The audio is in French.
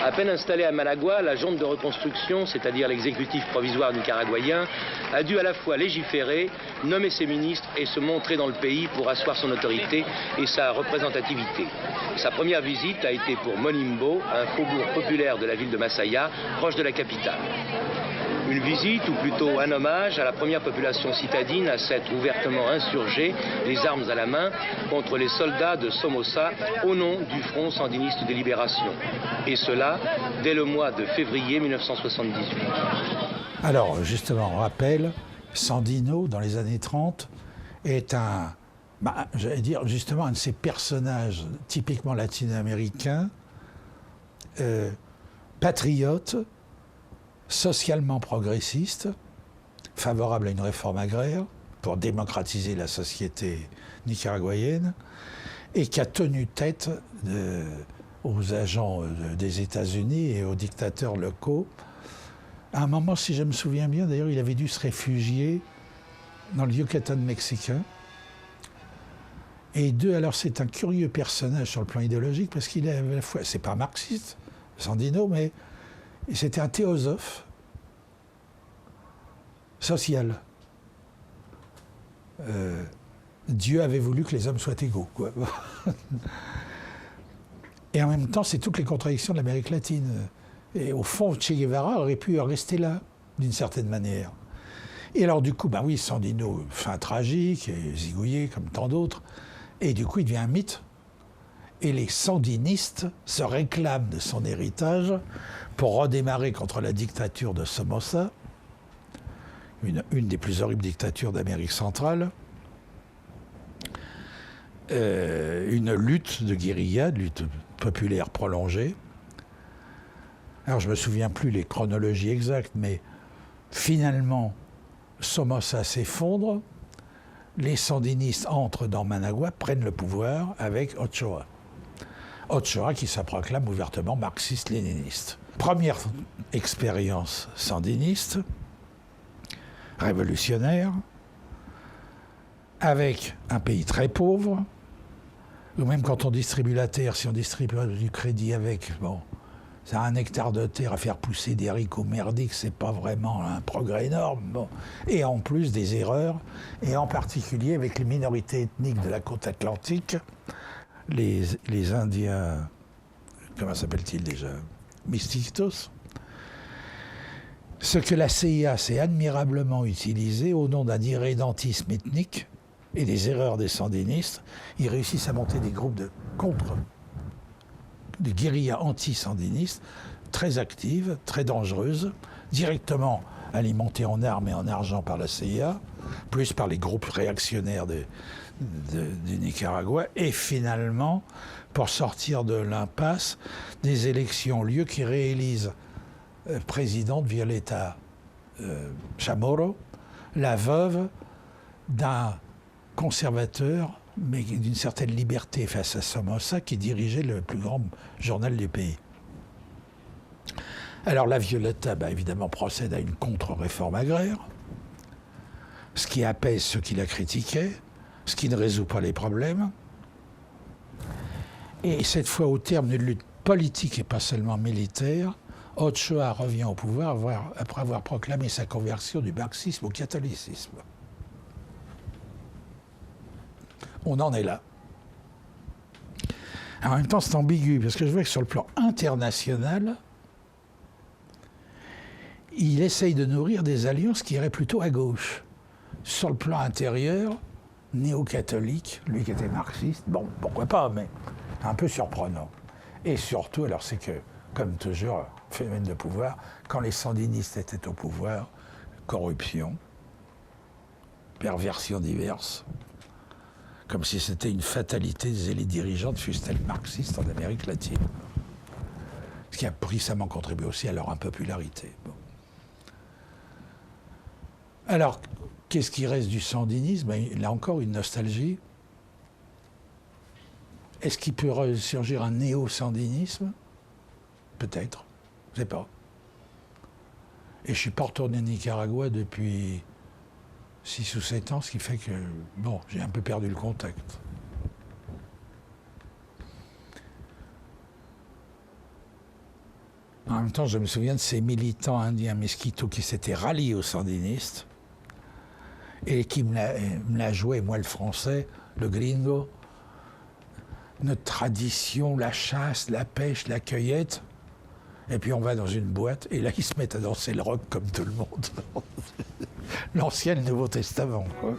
À peine installé à Managua, la junte de reconstruction, c'est-à-dire l'exécutif provisoire nicaraguayen, a dû à la fois légiférer, nommer ses ministres et se montrer dans le pays pour asseoir son autorité et sa représentativité. Sa première visite a été pour Monimbo, un faubourg populaire de la ville de Masaya, proche de la capitale. Une visite, ou plutôt un hommage à la première population citadine à s'être ouvertement insurgée, les armes à la main, contre les soldats de Somoza au nom du Front sandiniste de libération. Et cela dès le mois de février 1978. Alors, justement, on rappelle, Sandino, dans les années 30, est j'allais dire, justement, un de ces personnages typiquement latino-américains, patriotes, socialement progressiste, favorable à une réforme agraire pour démocratiser la société nicaraguayenne et qui a tenu tête aux agents des États-Unis et aux dictateurs locaux. À un moment, si je me souviens bien, d'ailleurs, il avait dû se réfugier dans le Yucatan mexicain. Et alors c'est un curieux personnage sur le plan idéologique parce qu'il est à la fois, c'est pas un marxiste, Sandino, mais c'était un théosophe social. Dieu avait voulu que les hommes soient égaux, quoi. Et en même temps, c'est toutes les contradictions de l'Amérique latine. Et au fond, Che Guevara aurait pu rester là, d'une certaine manière. Et alors, du coup, oui, Sandino, fin tragique, et zigouillé comme tant d'autres, et du coup, il devient un mythe. Et les sandinistes se réclament de son héritage pour redémarrer contre la dictature de Somoza, une des plus horribles dictatures d'Amérique centrale, une lutte de guérilla, de lutte populaire prolongée. Alors je ne me souviens plus les chronologies exactes, mais finalement, Somoza s'effondre, les sandinistes entrent dans Managua, prennent le pouvoir avec Ochoa. Ochoa qui se proclame ouvertement marxiste-léniniste. Première expérience sandiniste, révolutionnaire, avec un pays très pauvre, ou même quand on distribue la terre, si on distribue du crédit avec, ça a un hectare de terre à faire pousser des haricots merdiques, c'est pas vraiment un progrès énorme. Et en plus des erreurs, et en particulier avec les minorités ethniques de la côte atlantique, les Indiens, comment s'appellent-ils déjà? Mestitos. Ce que la CIA s'est admirablement utilisé au nom d'un irrédentisme ethnique et des erreurs des sandinistes, ils réussissent à monter des groupes de guérillas anti-sandinistes très actives, très dangereuses, directement alimentées en armes et en argent par la CIA, plus par les groupes réactionnaires du Nicaragua, et finalement, pour sortir de l'impasse, des élections ont lieu qui réélisent présidente Violeta Chamorro, la veuve d'un conservateur, mais d'une certaine liberté face à Somoza, qui dirigeait le plus grand journal du pays. Alors la Violeta, évidemment, procède à une contre-réforme agraire, ce qui apaise ceux qui la critiquaient, ce qui ne résout pas les problèmes. Et cette fois, au terme d'une lutte politique et pas seulement militaire, Ochoa revient au pouvoir après avoir proclamé sa conversion du marxisme au catholicisme. On en est là. En même temps, c'est ambigu, parce que je vois que sur le plan international, il essaye de nourrir des alliances qui iraient plutôt à gauche. Sur le plan intérieur, néo-catholique, lui qui était marxiste, pourquoi pas, mais un peu surprenant. Et surtout, alors c'est que, comme toujours, phénomène de pouvoir, quand les sandinistes étaient au pouvoir, corruption, perversions diverses, comme si c'était une fatalité des élites dirigeantes, fussent-elles marxistes en Amérique latine. Ce qui a puissamment contribué aussi à leur impopularité. Alors, qu'est-ce qui reste du sandinisme? Là encore, une nostalgie. Est-ce qu'il peut surgir un néo-sandinisme? Peut-être, je ne sais pas. Et je ne suis pas retourné au Nicaragua depuis 6 ou 7 ans, ce qui fait que, bon, j'ai un peu perdu le contact. En même temps, je me souviens de ces militants indiens mesquitos qui s'étaient ralliés aux sandinistes et qui me l'a joué, moi le français, le gringo, notre tradition, la chasse, la pêche, la cueillette. Et puis on va dans une boîte et là ils se mettent à danser le rock comme tout le monde. L'Ancien et le Nouveau Testament, quoi.